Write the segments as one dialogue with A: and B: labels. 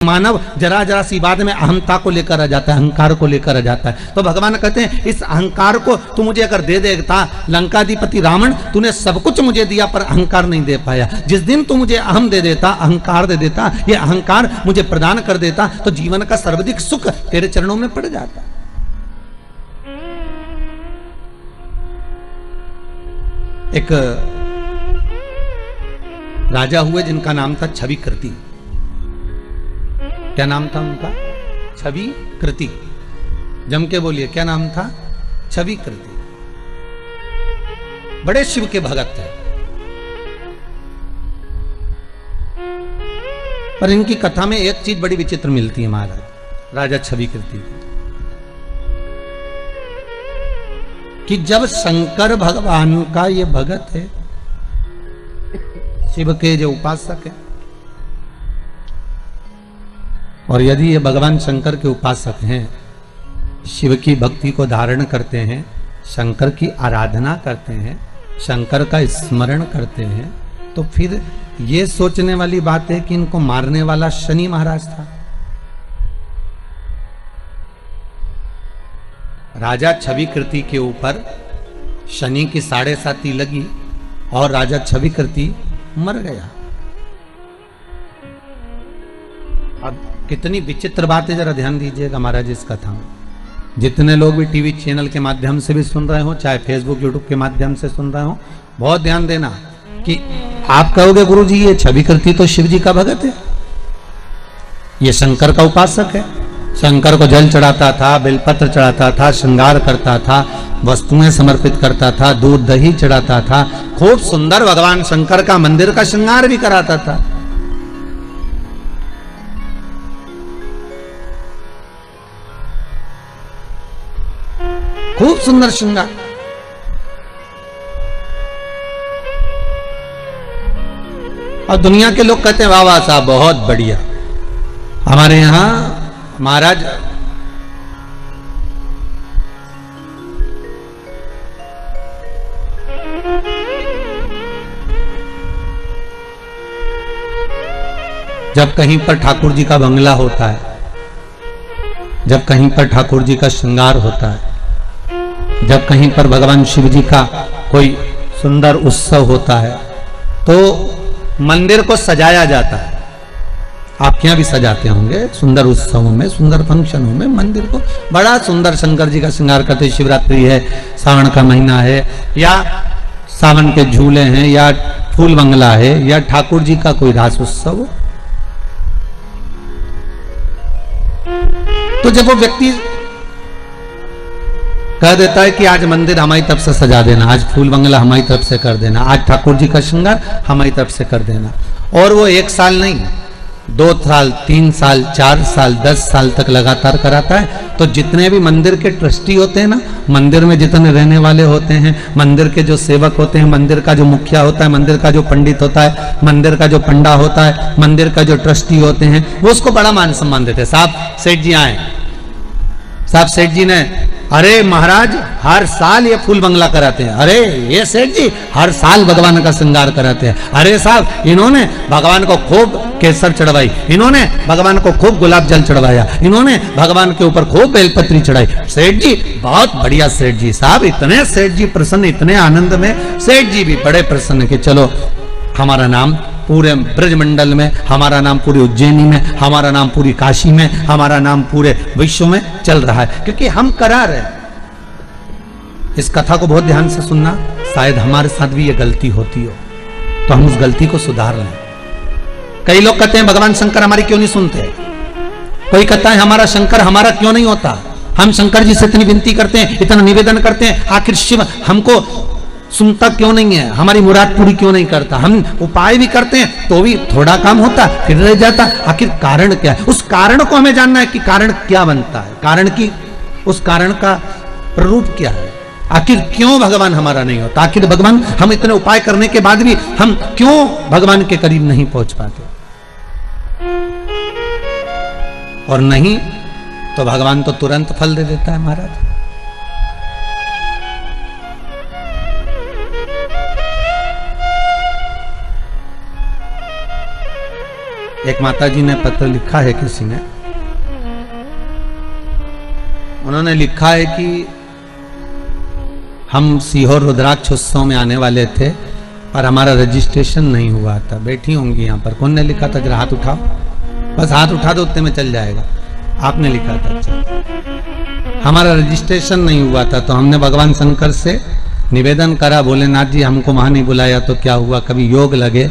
A: मानव जरा जरा सी बात में अहंता को लेकर आ जाता है, अहंकार को लेकर आ जाता है। तो भगवान कहते हैं इस अहंकार को तू मुझे अगर दे देता, लंकाधिपति रावण तूने सब कुछ मुझे दिया पर अहंकार नहीं दे पाया। जिस दिन तू मुझे अहम दे देता, अहंकार दे देता, ये अहंकार मुझे प्रदान कर देता तो जीवन का सर्वाधिक सुख तेरे चरणों में पड़ जाता। एक राजा हुए जिनका नाम था छविकृति। क्या नाम था उनका? छविकृति। जम के बोलिए, क्या नाम था? छविकृति। बड़े शिव के भगत थे, पर इनकी कथा में एक चीज बड़ी विचित्र मिलती है महाराज राजा छविकृति की, कि जब शंकर भगवान का ये भगत है, शिव के जो उपासक है, और यदि ये भगवान शंकर के उपासक हैं, शिव की भक्ति को धारण करते हैं, शंकर की आराधना करते हैं, शंकर का स्मरण करते हैं, तो फिर ये सोचने वाली बात है कि इनको मारने वाला शनि महाराज था। राजा छविकृति के ऊपर शनि की 7.5 लगी और राजा छविकृति मर गया। अब कितनी विचित्र बात है, जरा ध्यान दीजिएगा महाराज इस कथा में। जितने लोग भी टीवी चैनल के माध्यम से भी सुन रहे हो, चाहे फेसबुक यूट्यूब के माध्यम से सुन रहे हो, बहुत ध्यान देना कि आप कहोगे गुरुजी ये छविकृति तो शिव जी का भगत है, ये शंकर का उपासक है, शंकर को जल चढ़ाता था, बेलपत्र चढ़ाता था, श्रृंगार करता था, वस्तुएं समर्पित करता था, दूध दही चढ़ाता था, खूब सुंदर भगवान शंकर का मंदिर का श्रृंगार भी कराता था। खूब सुंदर श्रृंगार। और दुनिया के लोग कहते हैं वाह वाह साहब बहुत बढ़िया। हमारे यहां महाराज जब कहीं पर ठाकुर जी का बंगला होता है, जब कहीं पर ठाकुर जी का श्रृंगार होता है, जब कहीं पर भगवान शिव जी का कोई सुंदर उत्सव होता है, तो मंदिर को सजाया जाता है। आप यहाँ भी सजाते होंगे, सुंदर उत्सवों में, सुंदर फंक्शनों में मंदिर को बड़ा सुंदर शंकर जी का श्रृंगार करते। शिवरात्रि है, सावन का महीना है, या सावन के झूले हैं, या फूल बंगला है, या ठाकुर जी का कोई रास उत्सव। तो जब वो व्यक्ति कह देता है कि आज मंदिर हमारी तरफ से सजा देना, आज फूल बंगला हमारी तरफ से कर देना, आज ठाकुर जी का श्रृंगार हमारी तरफ से कर देना, और वो 1 साल नहीं, 2 साल, 3 साल, 4 साल, 10 साल तक लगातार कराता है, तो जितने भी मंदिर के ट्रस्टी होते हैं ना, मंदिर में जितने रहने वाले होते हैं, मंदिर के जो सेवक होते हैं, मंदिर का जो मुखिया होता है, मंदिर का जो पंडित होता है, मंदिर का जो पंडा होता है, मंदिर का जो ट्रस्टी होते हैं, वो उसको बड़ा मान सम्मान देते हैं। साहब सेठ जी आए, साहब सेठ जी ने, अरे महाराज हर साल ये फूल बंगला कराते हैं, अरे ये सेठ जी हर साल भगवान का श्रृंगार कराते हैं, अरे साहब इन्होंने भगवान को खूब केसर चढ़वाई, इन्होंने भगवान को खूब गुलाब जल चढ़वाया, इन्होंने भगवान के ऊपर खूब बेलपत्री चढ़ाई, सेठ जी बहुत बढ़िया सेठ जी। साहब इतने सेठ जी प्रसन्न, इतने आनंद में सेठ जी भी बड़े प्रसन्न कि चलो हमारा नाम पूरे ब्रजमंडल में, हमारा नाम पूरी उज्जैनी में, हमारा नाम पूरी काशी में, हमारा नाम पूरे विश्व में चल रहा है, क्योंकि हम करा रहे। इस कथा को बहुत ध्यान से सुनना, शायद हमारे साथ भी ये गलती होती हो तो हम उस गलती को सुधार लें। कई लोग कहते हैं भगवान शंकर हमारी क्यों नहीं सुनते, कोई कहता है हमारा शंकर हमारा क्यों नहीं होता, हम शंकर जी से इतनी विनती करते हैं, इतना निवेदन करते हैं, आखिर शिव हमको सुनता क्यों नहीं है, हमारी मुराद पूरी क्यों नहीं करता, हम उपाय भी करते हैं तो भी थोड़ा काम होता फिर रह जाता, आखिर कारण क्या है? उस कारण को हमें जानना है कि कारण क्या बनता है, कारण की उस कारण का प्ररूप क्या है, आखिर क्यों भगवान हमारा नहीं होता, आखिर भगवान हम इतने उपाय करने के बाद भी हम क्यों भगवान के करीब नहीं पहुंच पाते। और नहीं तो भगवान तो तुरंत फल दे देता है महाराज। एक माता जी ने पत्र लिखा है किसी ने, उन्होंने लिखा है कि हम सीहोर रुद्राक्ष उत्सव में आने वाले थे पर हमारा रजिस्ट्रेशन नहीं हुआ था। बैठी होंगी यहाँ पर। कौन ने लिखा था? जरा हाथ उठाओ, बस हाथ उठा दो, उतने में चल जाएगा। आपने लिखा था? अच्छा। हमारा रजिस्ट्रेशन नहीं हुआ था तो हमने भगवान शंकर से निवेदन करा, भोलेनाथ जी हमको वहां नहीं बुलाया तो क्या हुआ, कभी योग लगे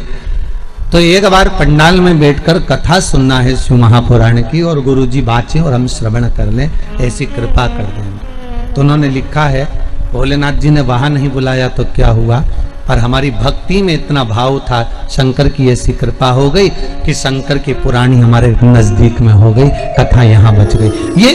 A: तो एक बार पंडाल में बैठकर कथा सुनना है शिव महापुराण की, और गुरुजी बाँचे और हम श्रवण कर लें, ऐसी कृपा कर दें। तो उन्होंने लिखा है भोलेनाथ जी ने वहां नहीं बुलाया तो क्या हुआ, पर हमारी भक्ति में इतना भाव था, शंकर की ऐसी कृपा हो गई कि शंकर की पुराणी हमारे नजदीक में हो गई, कथा यहाँ बच गई। ये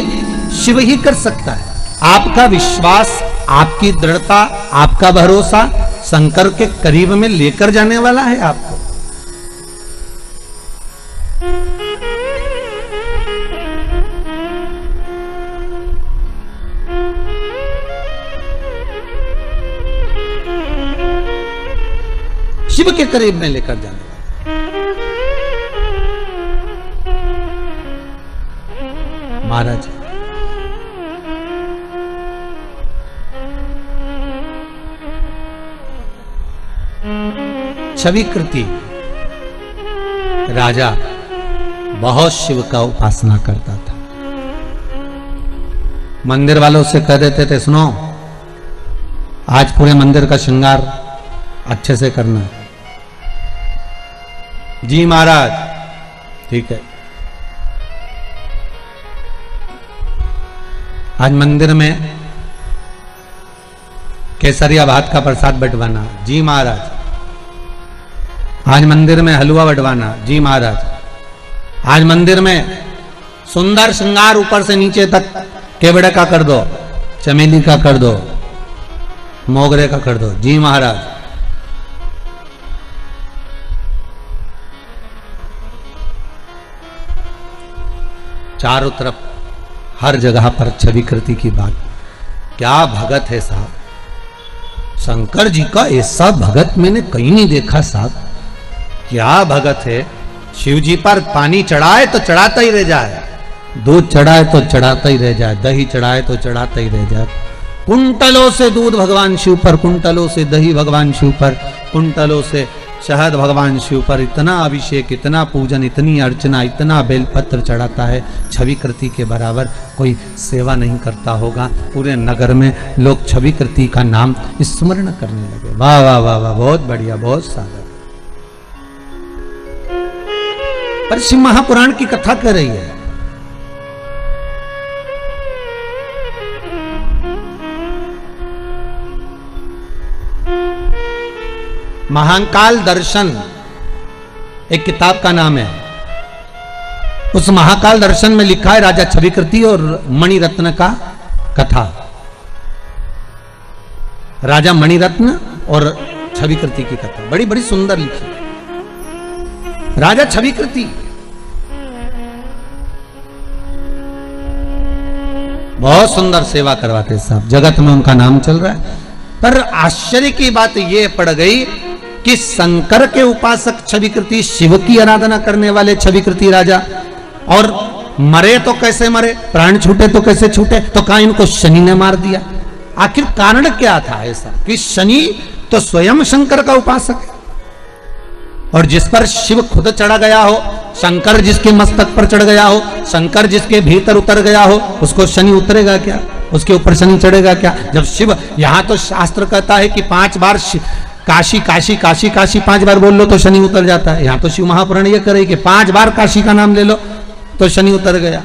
A: शिव ही कर सकता है। आपका विश्वास, आपकी दृढ़ता, आपका भरोसा शंकर के करीब में लेकर जाने वाला है आपको। शिव के करीब में लेकर जाने वाला महाराज। छविकृति राजा बहुत शिव का उपासना करता था। मंदिर वालों से कह देते थे सुनो आज पूरे मंदिर का श्रृंगार अच्छे से करना है। जी महाराज ठीक है। आज मंदिर में केसरिया भात का प्रसाद बंटवाना। जी महाराज। आज मंदिर में हलवा बंटवाना। जी महाराज। आज मंदिर में सुंदर श्रृंगार ऊपर से नीचे तक केवड़े का कर दो, चमेली का कर दो, मोगरे का कर दो। जी महाराज। चारों तरफ हर जगह पर छविकृति की बात। क्या भगत है साहब, शंकर जी का ऐसा भगत मैंने कहीं नहीं देखा साहब। क्या भगत है। शिव जी पर पानी चढ़ाए तो चढ़ाता ही रह जाए, दूध चढ़ाए तो चढ़ाता ही रह जाए, दही चढ़ाए तो चढ़ाता ही रह जाए। कुंटलों से दूध भगवान शिव पर, कुंटलों से दही भगवान शिव पर, कुंटलों से शहद भगवान शिव पर। इतना अभिषेक, इतना पूजन, इतनी अर्चना, इतना बेलपत्र चढ़ाता है। छविकृति के बराबर कोई सेवा नहीं करता होगा। पूरे नगर में लोग छविकृति का नाम स्मरण करने लगे। वाह वाह वाह वाह, बहुत बढ़िया, बहुत सारा। पर शिव महापुराण की कथा कर रही है। महाकाल दर्शन एक किताब का नाम है। उस महाकाल दर्शन में लिखा है राजा छविकृति और मणिरत्न का कथा। राजा मणिरत्न और छविकृति की कथा बड़ी बड़ी सुंदर लिखी। राजा छविकृति बहुत सुंदर सेवा करवाते साहब, जगत में उनका नाम चल रहा है। पर आश्चर्य की बात यह पड़ गई कि शंकर के उपासक छविकृति, शिव की आराधना करने वाले छविकृति राजा, और मरे तो कैसे मरे, प्राण छूटे तो कैसे छूटे, तो कहा इनको शनि ने मार दिया। आखिर कारण क्या था ऐसा कि शनि तो स्वयं शंकर का उपासक है, और जिस पर शिव खुद चढ़ा गया हो, शंकर जिसके मस्तक पर चढ़ गया हो, शंकर जिसके भीतर उतर गया हो, उसको शनि उतरेगा क्या, उसके ऊपर शनि चढ़ेगा क्या। जब शिव, यहां तो शास्त्र कहता है कि 5 बार काशी काशी काशी काशी 5 बार बोल लो तो शनि उतर जाता है। यहां तो शिव महापुराण ये करे कि 5 बार काशी का नाम ले लो तो शनि उतर गया।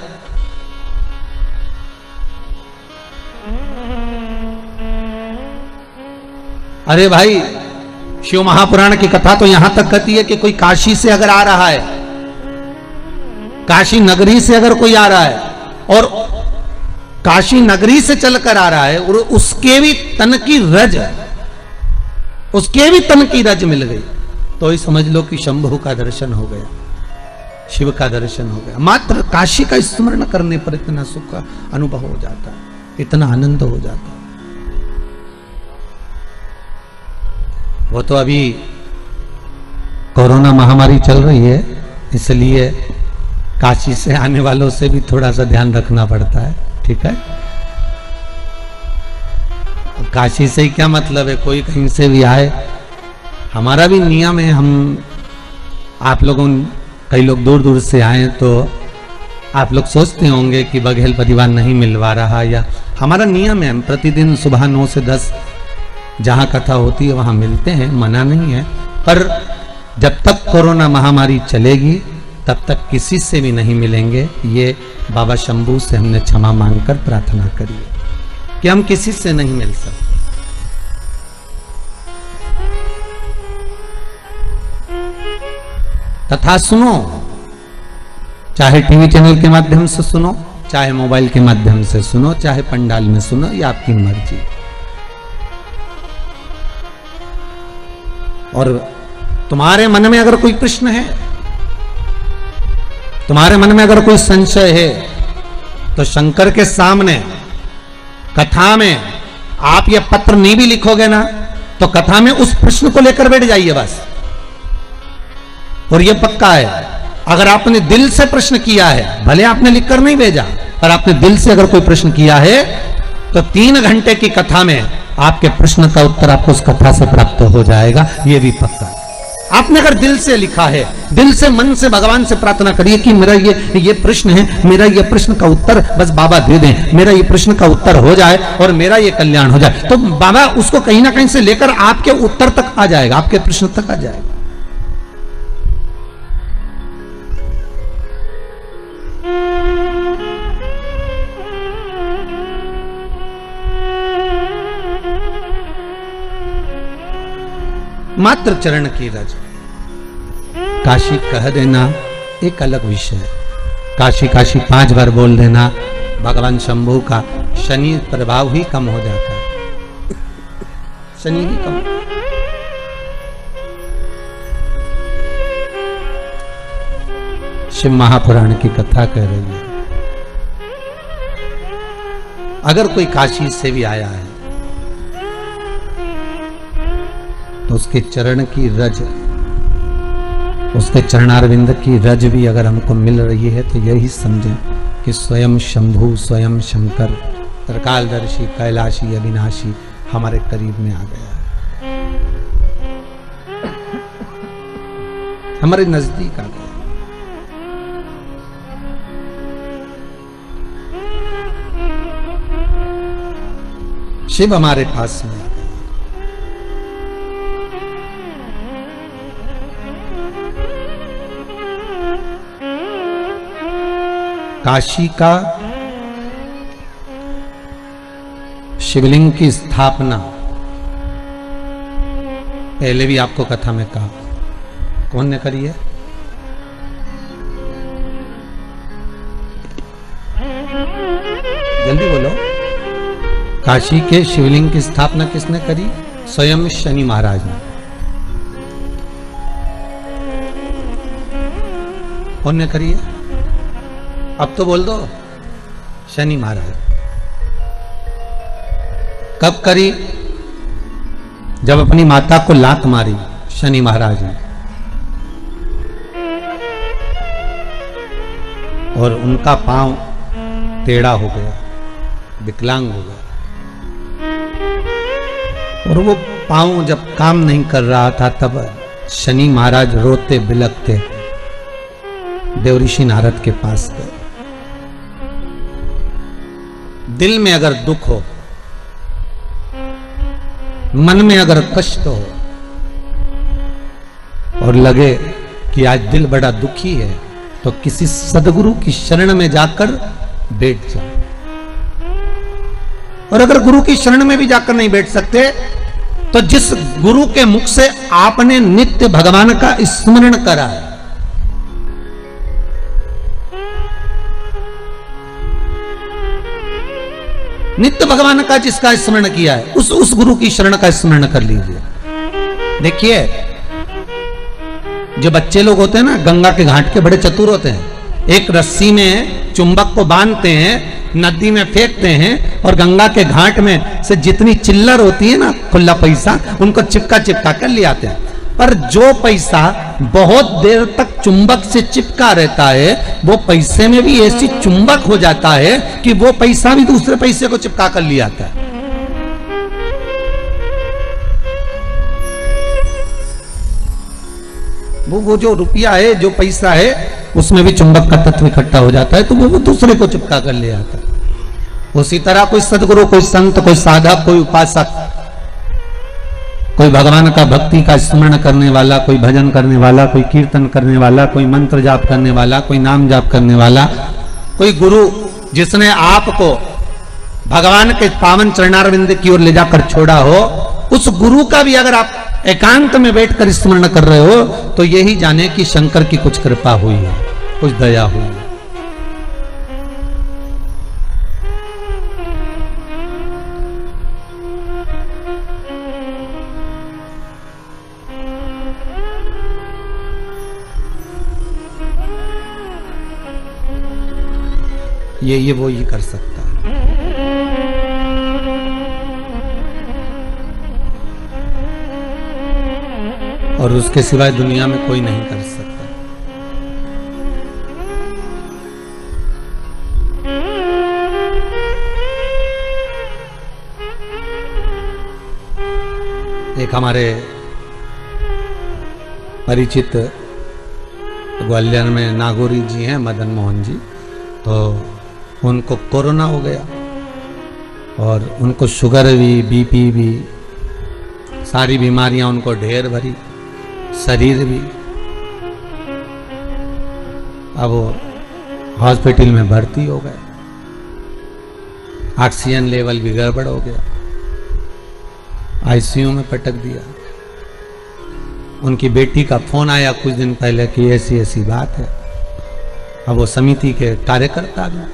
A: अरे भाई, शिव महापुराण की कथा तो यहां तक कहती है कि कोई काशी से अगर आ रहा है, काशी नगरी से अगर कोई आ रहा है और काशी नगरी से चलकर आ रहा है और उसके भी तन की रज, उसके भी तन की रज मिल गई तो ही समझ लो कि शंभु का दर्शन हो गया, शिव का दर्शन हो गया। मात्र काशी का स्मरण करने पर इतना सुख का अनुभव हो जाता है, इतना आनंद हो जाता है। वो तो अभी कोरोना महामारी चल रही है, इसलिए काशी से आने वालों से भी थोड़ा सा ध्यान रखना पड़ता है, ठीक है। काशी से ही क्या मतलब है, कोई कहीं से भी आए, हमारा भी नियम है। हम आप लोगों, कई लोग दूर दूर से आए तो आप लोग सोचते होंगे कि बघेल परिवार नहीं मिलवा रहा, या हमारा नियम है, हम प्रतिदिन सुबह 9 से 10 जहाँ कथा होती है वहाँ मिलते हैं, मना नहीं है। पर जब तक कोरोना महामारी चलेगी तब तक किसी से भी नहीं मिलेंगे। ये बाबा शंभू से हमने क्षमा मांगकर प्रार्थना करी कि हम किसी से नहीं मिल सकते। तथा सुनो, चाहे टीवी चैनल के माध्यम से सुनो, चाहे मोबाइल के माध्यम से सुनो, चाहे पंडाल में सुनो, ये आपकी मर्जी। और तुम्हारे मन में अगर कोई प्रश्न है, तुम्हारे मन में अगर कोई संशय है, तो शंकर के सामने कथा में आप ये पत्र नहीं भी लिखोगे ना, तो कथा में उस प्रश्न को लेकर बैठ जाइए बस। और ये पक्का है, अगर आपने दिल से प्रश्न किया है, भले आपने लिखकर नहीं भेजा, पर आपने दिल से अगर कोई प्रश्न किया है, तो 3 घंटे की कथा में आपके प्रश्न का उत्तर आपको उस कथा से प्राप्त हो जाएगा, ये भी पक्का है। आपने अगर दिल से लिखा है, दिल से मन से भगवान से प्रार्थना करिए कि मेरा ये प्रश्न है, मेरा ये प्रश्न का उत्तर बस बाबा दे दें, मेरा ये प्रश्न का उत्तर हो जाए और मेरा ये कल्याण हो जाए, तो बाबा उसको कहीं ना कहीं से लेकर आपके उत्तर तक आ जाएगा, आपके प्रश्न तक आ जाएगा। मात्र चरण की रज, काशी कह देना एक अलग विषय है। काशी काशी 5 बार बोल देना, भगवान शंभू का शनि प्रभाव ही कम हो जाता है, शनि ही कम। शिव महापुराण की कथा कह रही है, अगर कोई काशी से भी आया है तो उसके चरण की रज, उसके चरणारविंद की रज भी अगर हमको मिल रही है तो यही समझें कि स्वयं शंभू, स्वयं शंकर, त्रिकालदर्शी, कैलाशी, अविनाशी हमारे करीब में आ गया है, हमारे नजदीक आ गया। शिव हमारे पास में। काशी का शिवलिंग की स्थापना पहले भी आपको कथा में कहा, कौन ने करी है? जल्दी बोलो। काशी के शिवलिंग की स्थापना किसने करी? स्वयं शनि महाराज ने। कौन ने करी है? अब तो बोल दो। शनि महाराज। कब करी? जब अपनी माता को लात मारी शनि महाराज ने और उनका पांव टेढ़ा हो गया, विकलांग हो गया, और वो पांव जब काम नहीं कर रहा था तब शनि महाराज रोते बिलखते देवऋषि नारद के पास गए। दिल में अगर दुख हो, मन में अगर कष्ट हो और लगे कि आज दिल बड़ा दुखी है, तो किसी सदगुरु की शरण में जाकर बैठ जाओ। और अगर गुरु की शरण में भी जाकर नहीं बैठ सकते, तो जिस गुरु के मुख से आपने नित्य भगवान का स्मरण करा है, नित्य भगवान का जिसका स्मरण किया है, उस गुरु की शरण का स्मरण कर लीजिए। देखिए, जो बच्चे लोग होते हैं ना, गंगा के घाट के बड़े चतुर होते हैं। एक रस्सी में चुंबक को बांधते हैं, नदी में फेंकते हैं, और गंगा के घाट में से जितनी चिल्लर होती है ना, खुला पैसा, उनको चिपका चिपका कर ले आते हैं। पर जो पैसा बहुत देर तक चुंबक से चिपका रहता है, वो पैसे में भी ऐसी चुंबक हो जाता है कि वो पैसा भी दूसरे पैसे को चिपका कर ले आता है। वो जो रुपया है, जो पैसा है, उसमें भी चुंबक का तत्व इकट्ठा हो जाता है, तो वो दूसरे को चिपका कर ले आता है। उसी तरह कोई सदगुरु, कोई संत, कोई साधक, कोई उपासक, कोई भगवान का भक्ति का स्मरण करने वाला, कोई भजन करने वाला, कोई कीर्तन करने वाला, कोई मंत्र जाप करने वाला, कोई नाम जाप करने वाला, कोई गुरु जिसने आपको भगवान के पावन चरणारविंद की ओर ले जाकर छोड़ा हो, उस गुरु का भी अगर आप एकांत में बैठकर स्मरण कर रहे हो तो यही जाने कि शंकर की कुछ कृपा हुई है, कुछ दया हुई है। ये वो ही कर सकता है। और उसके सिवाय दुनिया में कोई नहीं कर सकता। एक हमारे परिचित ग्वालियर में नागौरी जी हैं, मदन मोहन जी, तो उनको कोरोना हो गया और उनको शुगर भी, बीपी भी, सारी बीमारियां उनको ढेर भरी, शरीर भी। अब वो हॉस्पिटल में भर्ती हो गए, ऑक्सीजन लेवल भी गड़बड़ हो गया, आईसीयू में पटक दिया। उनकी बेटी का फोन आया कुछ दिन पहले कि ऐसी ऐसी बात है। अब वो समिति के कार्यकर्ता भी,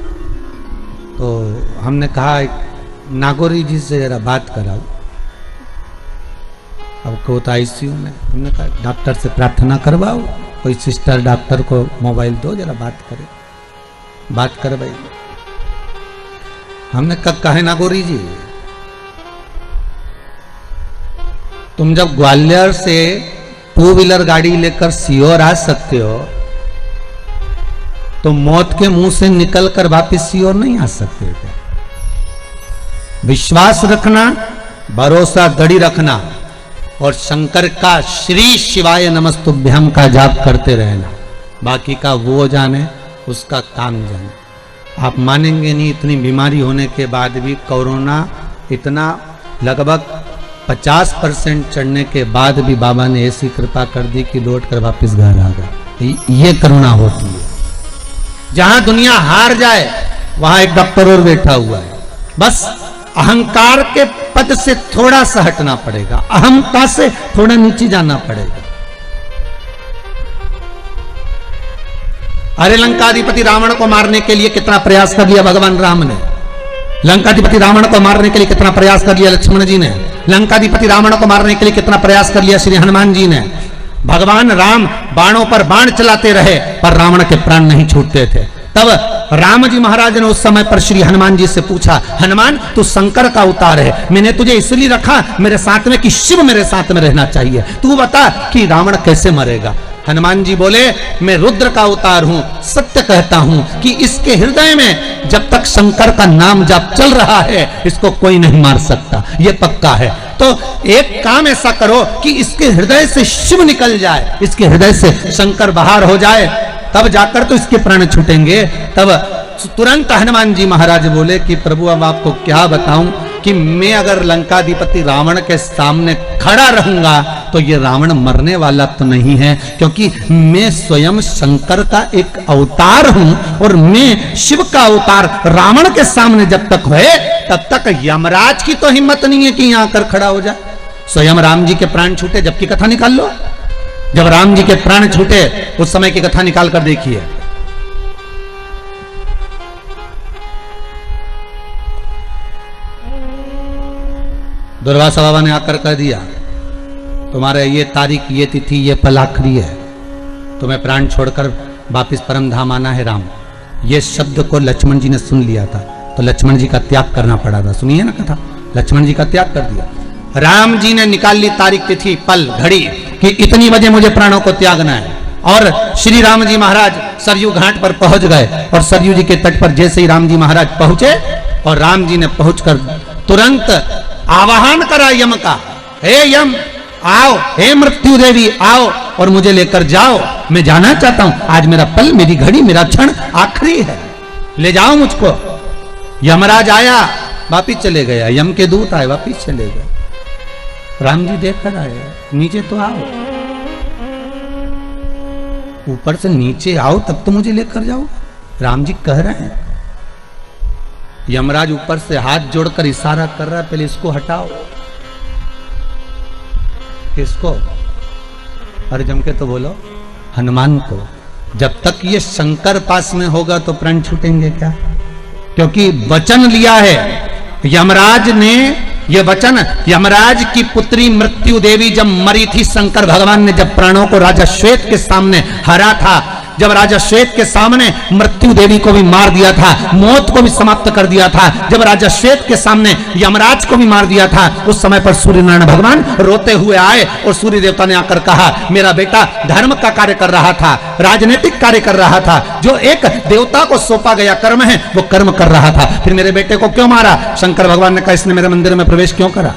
A: तो हमने कहा नागौरी जी से जरा बात कराओ। अब को तो आईसीयू में, हमने कहा डॉक्टर से प्रार्थना करवाओ, कोई सिस्टर डॉक्टर को मोबाइल दो, जरा बात करे। बात करवाई। हमने कहा नागौरी जी, तुम जब ग्वालियर से 2 व्हीलर गाड़ी लेकर सीहोर आ सकते हो, तो मौत के मुंह से निकलकर वापस सीहोर नहीं आ सकते थे। विश्वास रखना, भरोसा दृढ़ रखना और शंकर का श्री शिवाय नमस्तुभ्यम का जाप करते रहना। बाकी का वो जाने, उसका काम जाने। आप मानेंगे नहीं, इतनी बीमारी होने के बाद भी कोरोना इतना लगभग 50% चढ़ने के बाद भी बाबा ने ऐसी कृपा कर दी कि लौट कर वापिस घर आ गए। ये करुणा होती है। जहां दुनिया हार जाए वहां एक डॉक्टर और बैठा हुआ है। बस अहंकार के पद से थोड़ा सा हटना पड़ेगा, अहंता से थोड़ा नीचे जाना पड़ेगा। अरे लंकाधिपति रावण को मारने के लिए कितना प्रयास कर लिया भगवान राम ने। लंकाधिपति रावण को मारने के लिए कितना प्रयास कर लिया लक्ष्मण जी ने। लंकाधिपति रावण को मारने के लिए कितना प्रयास कर लिया श्री हनुमान जी ने। भगवान राम बाणों पर बाण चलाते रहे पर रावण के प्राण नहीं छूटते थे। तब राम जी महाराज ने उस समय पर श्री हनुमान जी से पूछा, हनुमान तू शंकर का अवतार है, मैंने तुझे इसलिए रखा मेरे साथ में कि शिव मेरे साथ में रहना चाहिए, तू बता कि रावण कैसे मरेगा। हनुमान जी बोले, मैं रुद्र का अवतार हूं, सत्य कहता हूं कि इसके हृदय में जब तक शंकर का नाम जप चल रहा है इसको कोई नहीं मार सकता, ये पक्का है। तो एक काम ऐसा करो कि इसके हृदय से शिव निकल जाए, इसके हृदय से शंकर बाहर हो जाए, तब जाकर तो इसके प्राण छूटेंगे। तब तुरंत हनुमान जी महाराज बोले कि प्रभु अब आपको क्या बताऊं कि मैं अगर लंकाधिपति रावण के सामने खड़ा रहूंगा तो ये रावण मरने वाला तो नहीं है, क्योंकि मैं स्वयं शंकर का एक अवतार हूं और मैं शिव का अवतार रावण के सामने जब तक है तब तक यमराज की तो हिम्मत नहीं है कि यहां आकर खड़ा हो जाए। स्वयं राम जी के प्राण छूटे जब की कथा निकाल लो, जब राम जी के प्राण छूटे उस समय की कथा निकाल कर देखिए। दुर्वासा बाबा ने आकर कह दिया, तुम्हारे ये तारीख, ये तिथि, ये पल आखिरी है, तुम्हें प्राण छोड़कर वापिस परम धाम आना है राम। ये शब्द को लक्ष्मण जी ने सुन लिया था तो लक्ष्मण जी का त्याग करना पड़ा था। सुनिए ना कथा, लक्ष्मण जी का त्याग कर दिया। राम जी ने निकाल ली तारीख, तिथि, पल, घड़ी कि इतनी बजे मुझे प्राणों को त्यागना है। और श्री राम जी महाराज सरयू घाट पर पहुंच गए और सरयू जी के तट पर जैसे ही राम जी महाराज पहुंचे और राम जी ने पहुंचकर तुरंत आवाहन करा यम का, हे यम आओ, हे मृत्यु देवी आओ और मुझे लेकर जाओ, मैं जाना चाहता हूं, आज मेरा पल, मेरी घड़ी, मेरा क्षण आखिरी है, ले जाओ मुझको। यमराज आया, वापिस चले गया, यम के दूत आए, वापिस चले गए। राम जी देखकर आए, नीचे तो आओ, ऊपर से नीचे आओ तब तो मुझे लेकर जाओ, राम जी कह रहे हैं। यमराज ऊपर से हाथ जोड़कर इशारा कर रहा है, पहले इसको हटाओ, किसको? अरे जम के तो बोलो, हनुमान को। जब तक ये शंकर पास में होगा तो प्राण छूटेंगे क्या? क्योंकि वचन लिया है यमराज ने, ये वचन, यमराज की पुत्री मृत्यु देवी जब मरी थी, शंकर भगवान ने जब प्राणों को राजा श्वेत के सामने हरा था, जब राजा श्वेत के सामने मृत्यु देवी को भी मार दिया था, मौत को भी समाप्त कर दिया था, जब राजा श्वेत के सामने यमराज को भी मार दिया था, उस समय पर सूर्य नारायण भगवान रोते हुए आए और सूर्य देवता ने आकर कहा, मेरा बेटा धर्म का कार्य कर रहा था, राजनीतिक कार्य कर रहा था, जो एक देवता को सौंपा गया कर्म है वो कर्म कर रहा था, फिर मेरे बेटे को क्यों मारा? शंकर भगवान ने कहा, इसने मेरे मंदिर में प्रवेश क्यों करा?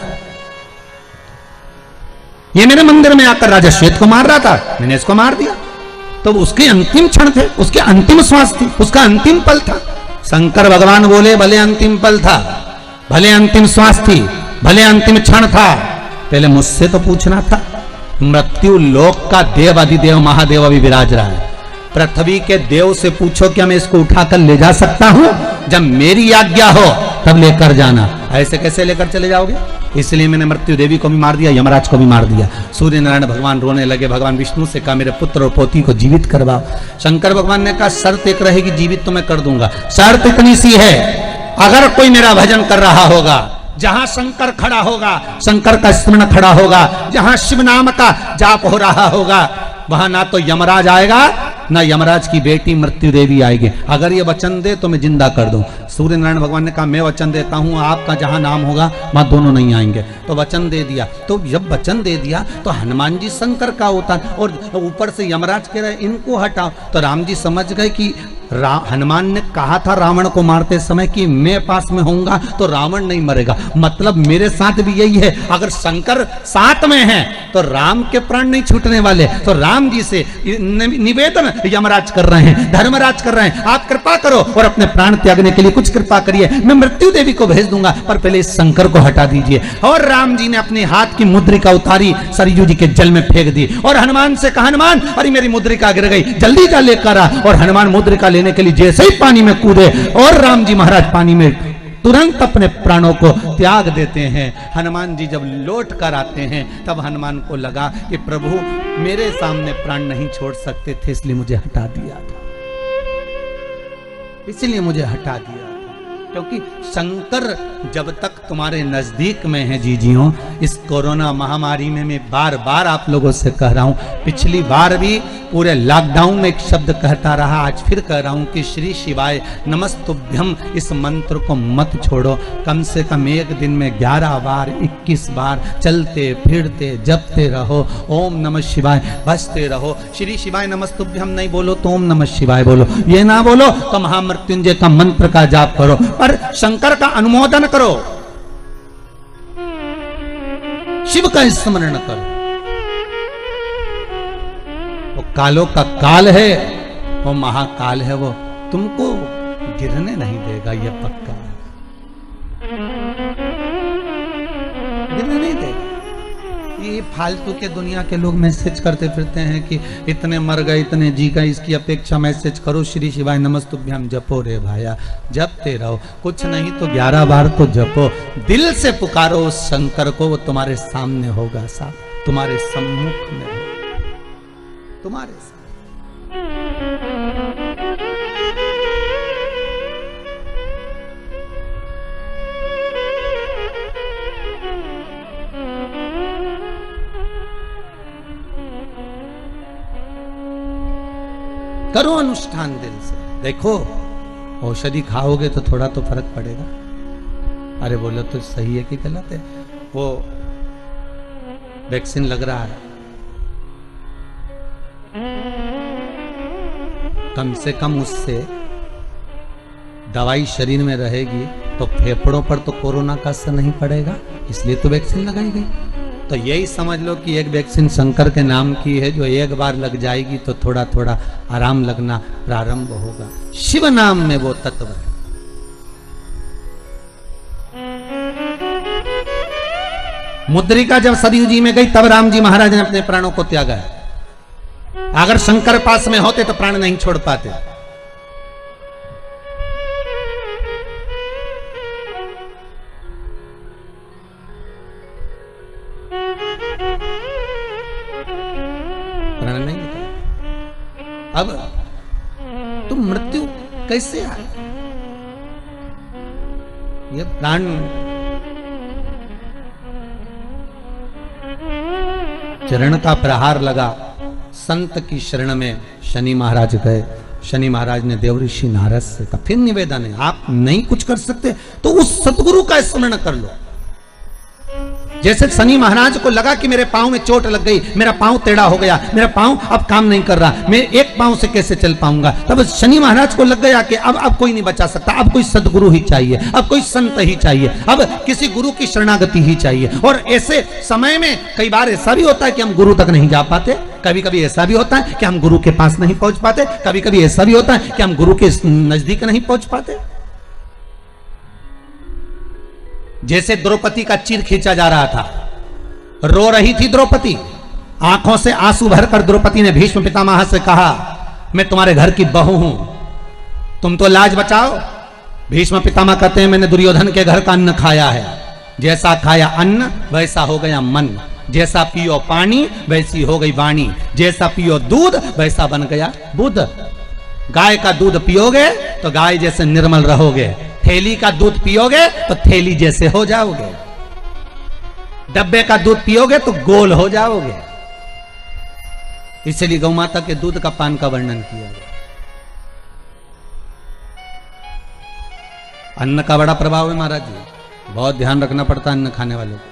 A: ये मेरे मंदिर में आकर राजा श्वेत को मार रहा था, मैंने इसको मार दिया। तो उसके अंतिम क्षण थे, उसके अंतिम श्वास थी, उसका अंतिम पल था। शंकर भगवान बोले, भले अंतिम पल था, भले अंतिम श्वास थी, भले अंतिम क्षण था, पहले मुझसे तो पूछना था। मृत्यु लोक का देव अधिदेव महादेव अभी विराज रहा है, पृथ्वी के देव से पूछो क्या मैं इसको उठाकर ले जा सकता हूं? जब मेरी आज्ञा हो तब लेकर जाना, ऐसे कैसे लेकर चले जाओगे? इसलिए मैंने मृत्यु देवी को भी मार दिया, यमराज को भी मार दिया। सूर्य नारायण भगवान रोने लगे, भगवान विष्णु से कहा, मेरे पुत्र और पोती को जीवित करवाओ। शंकर भगवान ने कहा, शर्त एक रहेगी, जीवित तो मैं कर दूंगा, शर्त इतनी सी है, अगर कोई मेरा भजन कर रहा होगा, जहां शंकर खड़ा होगा, शंकर का स्मरण खड़ा होगा, जहां शिव नाम का जाप हो रहा होगा, वहां ना तो यमराज आएगा ना यमराज की बेटी मृत्यु देवी आएगी। अगर ये वचन दे तो मैं जिंदा कर दूं। सूर्य नारायण भगवान ने कहा, मैं वचन देता हूं, आपका जहां नाम होगा वहां दोनों नहीं आएंगे। तो वचन दे दिया। तो जब वचन दे दिया तो हनुमान जी शंकर का अवतार, और ऊपर से यमराज कह रहे इनको हटाओ। तो राम जी समझ गए कि हनुमान ने कहा था रावण को मारते समय कि मैं पास में होऊंगा तो रावण नहीं मरेगा, मतलब मेरे साथ भी यही है, अगर शंकर साथ में है तो राम के प्राण नहीं छूटने वाले। तो राम जी से निवेदन यमराज कर रहे हैं, धर्मराज कर रहे हैं, आप कृपा करो और अपने प्राण त्यागने के लिए कुछ कृपा करिए, मैं मृत्यु देवी को भेज दूंगा, पर पहले इस शंकर को हटा दीजिए। और राम जी ने अपने हाथ की मुद्रिका उतारी, सरयू जी के जल में फेंक दी और हनुमान से कहा, हनुमान अरे मेरी मुद्रिका गिर गई, जल्दी जा लेकर आ। और हनुमान मुद्रिका लेने के लिए जैसे ही पानी में कूदे और राम जी महाराज पानी में तुरंत अपने प्राणों को त्याग देते हैं। हनुमान जी जब लौट कर आते हैं तब हनुमान को लगा कि प्रभु मेरे सामने प्राण नहीं छोड़ सकते थे, इसलिए मुझे हटा दिया था, इसलिए मुझे हटा दिया था। क्योंकि शंकर जब तक तुम्हारे नजदीक में है जीजियों, इस कोरोना महामारी में मैं बार बार आप लोगों से कह रहा हूं, पिछली बार भी पूरे लॉकडाउन में एक शब्द कहता रहा, आज फिर कह रहा हूं कि श्री शिवाय नमस्तुभ्यम इस मंत्र को मत छोड़ो। कम से कम एक दिन में 11 बार 21 बार चलते फिरते जपते रहो, ओम नमः शिवाय बसते रहो। श्री शिवाय नमस्तुभ्यम नहीं बोलो तो ओम नमः शिवाय बोलो, ये ना बोलो तो महामृत्युंजय का मंत्र का जाप करो, पर शंकर का अनुमोदन करो, शिव का स्मरण करो। वो कालों का काल है, वो महाकाल है, वो तुमको गिरने नहीं देगा, ये पक्का गिरने नहीं देगा। ये फालतू के दुनिया के लोग मैसेज करते फिरते हैं कि इतने मर गए इतने जी गए, इसकी अपेक्षा मैसेज करो श्री शिवाय नमस्तुभ्यम जपो रे भाया, जपते रहो, कुछ नहीं तो 11 बार तो जपो, दिल से पुकारो उस शंकर को, वो तुम्हारे सामने होगा, साहब तुम्हारे सम्मुख में हो, तुम्हारे साथ। करो अनुष्ठान दिल से। देखो औषधि खाओगे तो थोड़ा तो फर्क पड़ेगा। अरे बोलो तो सही है कि गलत है? वो वैक्सीन लग रहा है, कम से कम उससे दवाई शरीर में रहेगी तो फेफड़ों पर तो कोरोना का असर नहीं पड़ेगा, इसलिए तो वैक्सीन लगाई गई। तो यही समझ लो कि एक वैक्सीन शंकर के नाम की है, जो एक बार लग जाएगी तो थोड़ा थोड़ा आराम लगना प्रारंभ होगा। शिव नाम में वो तत्व है। मुद्रिका जब सरयू जी में गई तब राम जी महाराज ने अपने प्राणों को त्यागा है। अगर शंकर पास में होते तो प्राण नहीं छोड़ पाते। प्राण नहीं होता। अब तुम मृत्यु कैसे आए? ये प्राण चरण का प्रहार लगा, संत की शरण में शनि महाराज गए। शनि महाराज ने देवऋषि नारद से कहा, फिर निवेदन है, आप नहीं कुछ कर सकते तो उस सतगुरु का स्मरण कर लो। जैसे शनि महाराज को लगा कि मेरे पांव में चोट लग गई, मेरा पांव टेढ़ा हो गया, मेरा पांव अब काम नहीं कर रहा, मैं एक पांव से कैसे चल पाऊंगा। तब शनि महाराज को लग गया कि अब कोई नहीं बचा सकता, अब कोई सदगुरु ही चाहिए, अब कोई संत ही चाहिए, अब किसी गुरु की शरणागति ही चाहिए। और ऐसे समय में कई बार ऐसा भी होता है कि हम गुरु तक नहीं जा पाते, कभी कभी ऐसा भी होता है कि हम गुरु के पास नहीं पहुंच पाते, कभी कभी ऐसा भी होता है कि हम गुरु के नजदीक नहीं पहुंच पाते। जैसे द्रौपदी का चीर खींचा जा रहा था, रो रही थी द्रौपदी, आंखों से आंसू भरकर द्रौपदी ने भीष्म पितामह से कहा, मैं तुम्हारे घर की बहू हूं, तुम तो लाज बचाओ। भीष्म पितामह कहते हैं, मैंने दुर्योधन के घर का अन्न खाया है, जैसा खाया अन्न वैसा हो गया मन, जैसा पियो पानी वैसी हो गई वाणी, जैसा पियो दूध वैसा बन गया बुद्ध। गाय का दूध पियोगे तो गाय जैसे निर्मल रहोगे, थैली का दूध पियोगे तो थैली जैसे हो जाओगे, डब्बे का दूध पियोगे तो गोल हो जाओगे। इसलिए गौ माता के दूध का पान का वर्णन किया गया। अन्न का बड़ा प्रभाव है महाराज जी, बहुत ध्यान रखना पड़ता है अन्न खाने वालों को।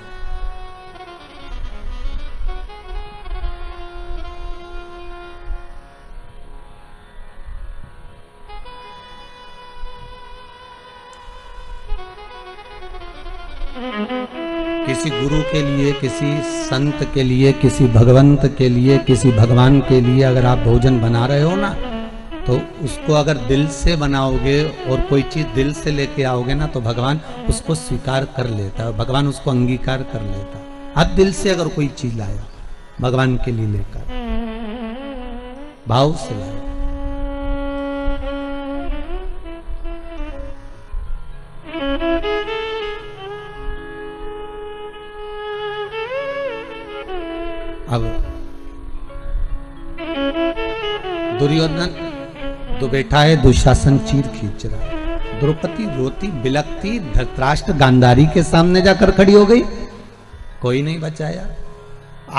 A: किसी गुरु के लिए, किसी संत के लिए, किसी भगवंत के लिए, किसी भगवान के लिए अगर आप भोजन बना रहे हो ना, तो उसको अगर दिल से बनाओगे और कोई चीज दिल से लेके आओगे ना, तो भगवान उसको स्वीकार कर लेता है, भगवान उसको अंगीकार कर लेता है। आप दिल से अगर कोई चीज लाया भगवान के लिए लेकर, भाव से लाया, अब दुर्योधन तो बैठा है, दुशासन चीर खींच रहा, द्रौपदी रोती बिलकती धृतराष्ट्र गांधारी के सामने जाकर खड़ी हो गई, कोई नहीं बचाया।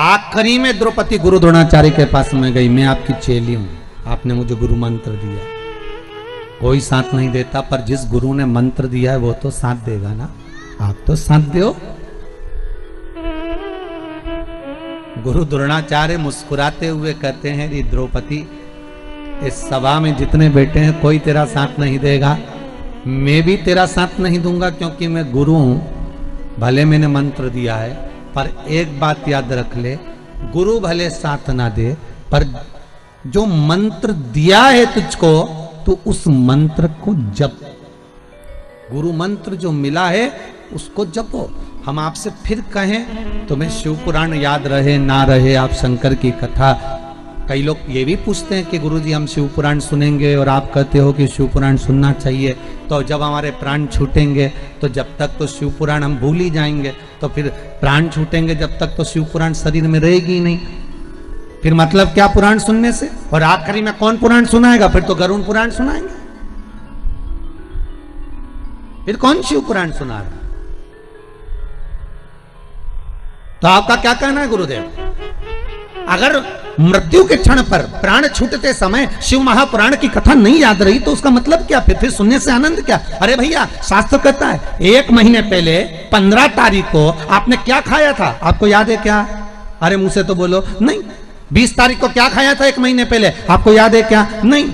A: आखिरी में द्रौपदी गुरु द्रोणाचार्य के पास में गई, मैं आपकी चेली हूं, आपने मुझे गुरु मंत्र दिया। कोई साथ नहीं देता, पर जिस गुरु ने मंत्र दिया है वो तो साथ देगा ना, आप तो साथ दो। गुरु द्रोणाचार्य मुस्कुराते हुए कहते हैं, री द्रौपदी, इस सभा में जितने बैठे हैं कोई तेरा साथ नहीं देगा, मैं भी तेरा साथ नहीं दूंगा, क्योंकि मैं गुरु हूं। भले मैंने मंत्र दिया है, पर एक बात याद रख ले, गुरु भले साथ ना दे, पर जो मंत्र दिया है तुझको, तो उस मंत्र को जप। गुरु मंत्र जो मिला है उसको जपो। हम आपसे फिर कहें, तुम्हें शिव पुराण याद रहे ना रहे, आप शंकर की कथा, कई लोग ये भी पूछते हैं कि गुरुजी हम शिव पुराण सुनेंगे, और आप कहते हो कि शिव पुराण सुनना चाहिए, तो जब हमारे प्राण छूटेंगे तो जब तक तो शिव पुराण हम भूल ही जाएंगे, तो फिर प्राण छूटेंगे जब तक तो शिव पुराण शरीर में रहेगी ही नहीं, फिर मतलब क्या पुराण सुनने से? और आखिरी में कौन पुराण सुनाएगा? फिर तो गरुड़ पुराण सुनाएंगे, फिर कौन शिव पुराण सुना रहा? तो आपका क्या कहना है गुरुदेव? अगर मृत्यु के क्षण पर प्राण छूटते समय शिव महापुराण की कथा नहीं याद रही तो उसका मतलब क्या? फिर सुनने से आनंद क्या? अरे भैया, शास्त्र कहता है 1 महीने पहले 15 तारीख को आपने क्या खाया था, आपको याद है क्या? अरे मुंह से तो बोलो नहीं। 20 तारीख को क्या खाया था 1 महीने पहले, आपको याद है क्या? नहीं।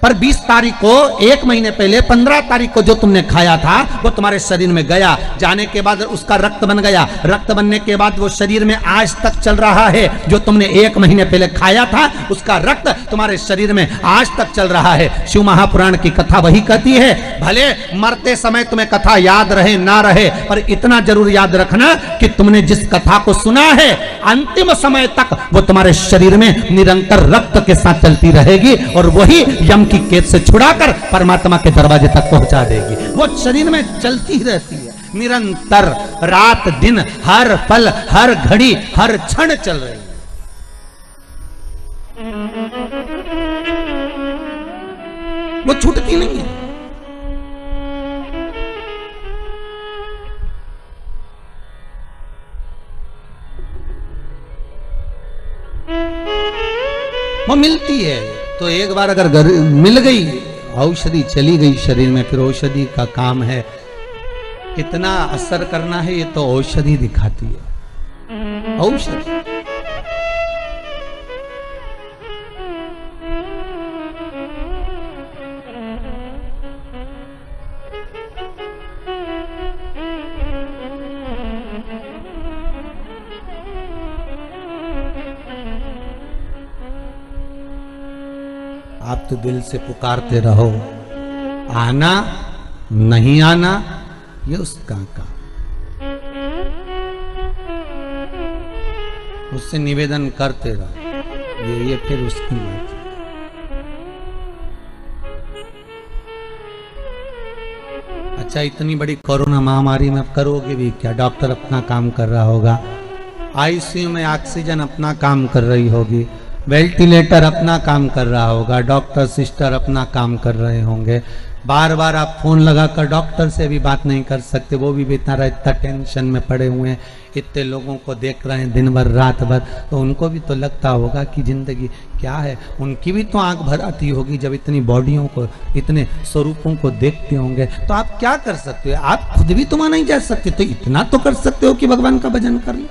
A: पर 20 तारीख को, 1 महीने पहले 15 तारीख को जो तुमने खाया था वो तुम्हारे शरीर में गया, जाने के बाद उसका रक्त बन गया, रक्त बनने के बाद वो शरीर में आज तक चल रहा है। जो तुमने 1 महीने पहले खाया था उसका रक्त तुम्हारे शरीर में आज तक चल रहा है। शिव महापुराण की कथा वही कहती है, भले मरते समय तुम्हें कथा याद रहे ना रहे, पर इतना जरूर याद रखना कि तुमने जिस कथा को सुना है अंतिम समय तक वो तुम्हारे शरीर में निरंतर रक्त के साथ चलती रहेगी और वही यम की केस से छुड़ाकर परमात्मा के दरवाजे तक पहुंचा देगी। वो शरीर में चलती रहती है निरंतर, रात दिन, हर पल, हर घड़ी, हर क्षण चल रही है। वो छूटती नहीं है। वो मिलती है तो एक बार अगर मिल गई, औषधि चली गई शरीर में, फिर औषधि का काम है कितना असर करना है, ये तो औषधि दिखाती है। औषधि आप तो दिल से पुकारते रहो, आना नहीं आना ये उसका काम। उससे निवेदन करते रहो, ये फिर उसकी मर्जी। अच्छा, इतनी बड़ी कोरोना महामारी में करोगे भी क्या? डॉक्टर अपना काम कर रहा होगा, आईसीयू में ऑक्सीजन अपना काम कर रही होगी, वेंटिलेटर अपना काम कर रहा होगा, डॉक्टर सिस्टर अपना काम कर रहे होंगे। बार बार आप फोन लगाकर डॉक्टर से भी बात नहीं कर सकते, वो भी बेचारा इतना टेंशन में पड़े हुए हैं, इतने लोगों को देख रहे हैं दिन भर रात भर, तो उनको भी तो लगता होगा कि जिंदगी क्या है। उनकी भी तो आंख भर आती होगी जब इतनी बॉडियों को, इतने स्वरूपों को देखते होंगे। तो आप क्या कर सकते हो? आप खुद भी तो वहां नहीं जा सकते, तो इतना तो कर सकते हो कि भगवान का भजन कर लो।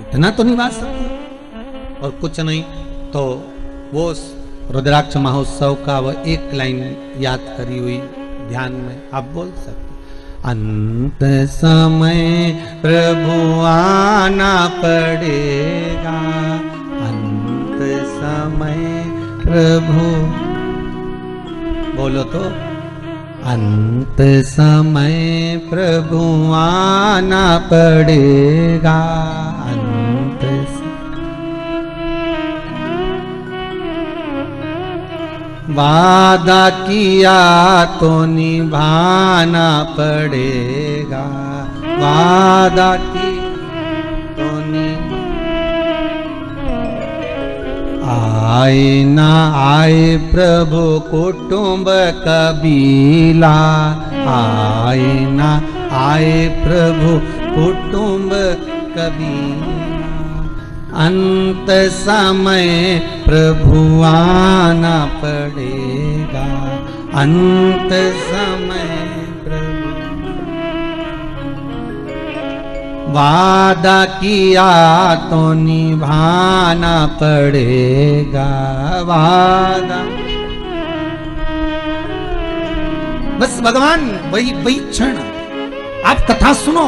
A: इतना तो नहीं बात सकते। और कुछ नहीं तो वो रुद्राक्ष महोत्सव का वो एक लाइन याद करी हुई ध्यान में आप बोल सकते, अंत समय प्रभु आना पड़ेगा, अंत समय प्रभु, बोलो तो, अंत समय प्रभु आना पड़ेगा, अंत वादा किया तो निभाना पड़ेगा, वादा की तो आए ना आए प्रभु कुटुंब कबीला, आए ना आए प्रभु कुटुंब कबीला, अंत समय प्रभु आना पड़ेगा, अंत समय प्रभु वादा किया तो निभाना पड़ेगा, वादा। बस भगवान वही क्षण आप कथा सुनो,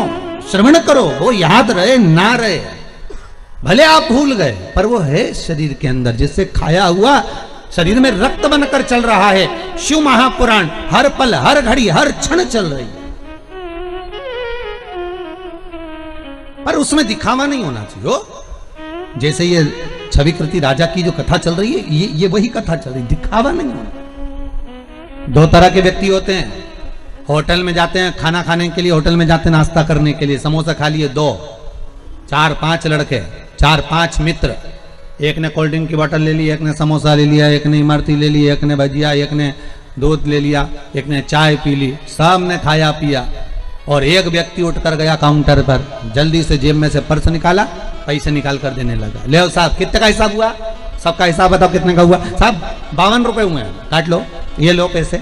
A: श्रवण करो, वो याद रहे ना रहे, भले आप भूल गए, पर वो है शरीर के अंदर, जिससे खाया हुआ शरीर में रक्त बनकर चल रहा है। शिव महापुराण हर पल, हर घड़ी, हर क्षण चल रही है, पर उसमें दिखावा नहीं होना चाहिए। हो जैसे ये छविकृति राजा की जो कथा चल रही है, ये वही कथा चल रही, दिखावा नहीं होना। 2 तरह के व्यक्ति होते हैं, होटल में जाते हैं खाना खाने के लिए, होटल में जाते हैं नाश्ता करने के लिए, समोसा खा लिए 2, 4-5 लड़के, 4-5 मित्र, एक ने कोल्ड ड्रिंक की बोतल ले ली, एक ने समोसा ले लिया, एक ने इमरती ले ली, एक ने भजिया, एक ने दूध ले लिया, एक ने चाय पी ली, सब ने खाया पिया। और एक व्यक्ति उठकर गया काउंटर पर, जल्दी से जेब में से पर्स निकाला, पैसे निकाल कर देने लगा। ले साहब कितने का हिसाब हुआ? सबका हिसाब बताओ कितने का हुआ? साहब 52 रुपए हुए हैं, काट लो, ये लो पैसे।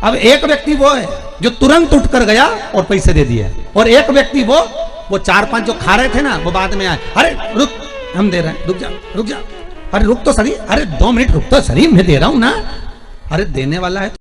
A: अब एक व्यक्ति वो है जो तुरंत उठ कर गया और पैसे दे दिए, और एक व्यक्ति वो 4-5 जो खा रहे थे ना, वो बाद में आए, अरे रुक, हम दे रहे हैं, रुक जा, अरे रुक तो सही, अरे 2 मिनट रुक तो सही, मैं दे रहा हूं ना, अरे देने वाला है।